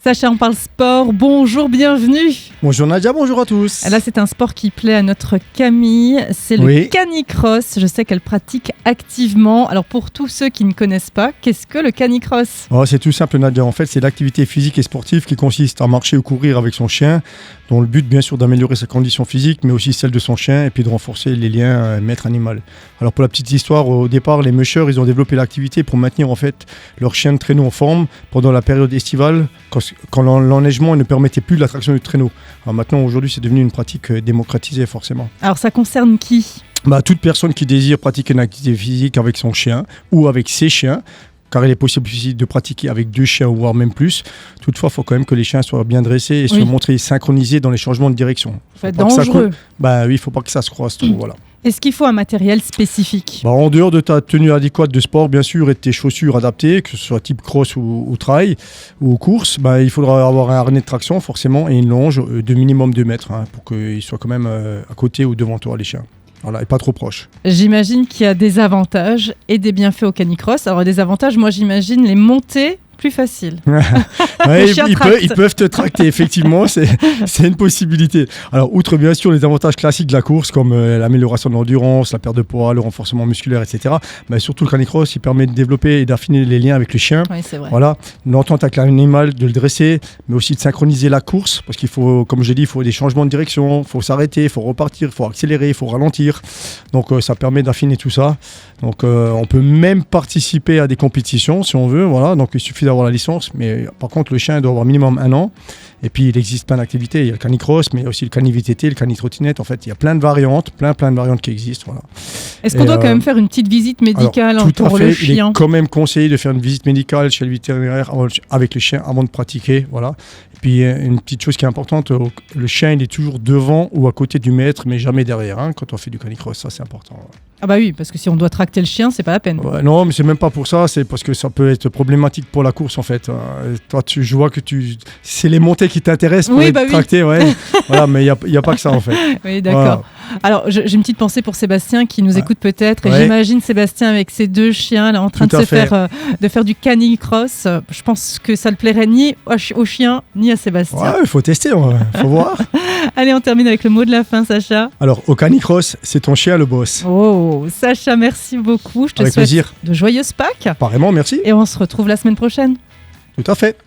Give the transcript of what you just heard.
Sacha, on parle sport. Bonjour, bienvenue. Bonjour Nadia, bonjour à tous. Là, c'est un sport qui plaît à notre Camille. C'est le canicross. Je sais qu'elle pratique activement. Alors, pour tous ceux qui ne connaissent pas, qu'est-ce que le canicross ? C'est tout simple Nadia. En fait, c'est l'activité physique et sportive qui consiste à marcher ou courir avec son chien, dont le but, bien sûr, d'améliorer sa condition physique, mais aussi celle de son chien, et puis de renforcer les liens maître-animal. Alors, pour la petite histoire, au départ, les mushers, ils ont développé l'activité pour maintenir en fait leur chien de traîneau en forme pendant la période estivale, quand l'enneigement ne permettait plus l'attraction du traîneau. Alors maintenant, aujourd'hui, c'est devenu une pratique démocratisée, forcément. Alors, ça concerne qui ? Toute personne qui désire pratiquer une activité physique avec son chien ou avec ses chiens, car il est possible aussi de pratiquer avec 2 chiens, voire même plus. Toutefois, il faut quand même que les chiens soient bien dressés et se montrer synchronisés dans les changements de direction. C'est dangereux. Il ne faut pas que ça se croise trop. Voilà. Est-ce qu'il faut un matériel spécifique ? En dehors de ta tenue adéquate de sport, bien sûr, et de tes chaussures adaptées, que ce soit type cross ou trail ou course, il faudra avoir un harnais de traction forcément et une longe de minimum 2 mètres pour qu'ils soient quand même à côté ou devant toi, les chiens. Voilà, et pas trop proche. J'imagine qu'il y a des avantages et des bienfaits au canicross. Alors, des avantages, moi, j'imagine les montées plus faciles. Ils peuvent te tracter, effectivement, c'est une possibilité. Alors, outre bien sûr les avantages classiques de la course, comme l'amélioration de l'endurance, la perte de poids, le renforcement musculaire, etc., surtout le canicross, il permet de développer et d'affiner les liens avec le chien. Oui, c'est vrai. Voilà, l'entente avec l'animal, de le dresser, mais aussi de synchroniser la course, parce qu'il faut, comme je l'ai dit, il faut des changements de direction, il faut s'arrêter, il faut repartir, il faut accélérer, il faut ralentir. Donc, ça permet d'affiner tout ça. Donc, on peut même participer à des compétitions, si on veut. Voilà, donc il suffit d'avoir la licence, mais par contre le chien doit avoir minimum 1 an. Et puis il existe plein d'activités, il y a le canicross, mais aussi le cani-VTT, le cani-trottinette. En fait, il y a plein de variantes, plein de variantes qui existent. Voilà. Est-ce qu'on doit quand même faire une petite visite médicale pour le chien ? Il est quand même conseillé de faire une visite médicale chez le vétérinaire avec le chien avant de pratiquer. Voilà. Et puis une petite chose qui est importante, le chien il est toujours devant ou à côté du maître, mais jamais derrière. Quand on fait du canicross, ça c'est important. Ah bah oui, parce que si on doit tracter le chien, c'est pas la peine. Non, mais c'est même pas pour ça, c'est parce que ça peut être problématique pour la course en fait. Toi, je vois que c'est les montées qui t'intéressent pour être tracté, voilà, mais il y a pas que ça en fait. Oui, d'accord. Voilà. Alors, j'ai une petite pensée pour Sébastien qui nous écoute peut-être, et j'imagine Sébastien avec ses 2 chiens là en train de faire du canicross. Je pense que ça ne plairait ni au chien ni à Sébastien. Ouais, il faut tester, il faut voir. Allez, on termine avec le mot de la fin, Sacha. Alors, au canicross, c'est ton chien le boss. Oh, Sacha, merci beaucoup. Je te souhaite de joyeuses Pâques. Apparemment, merci. Et on se retrouve la semaine prochaine. Tout à fait.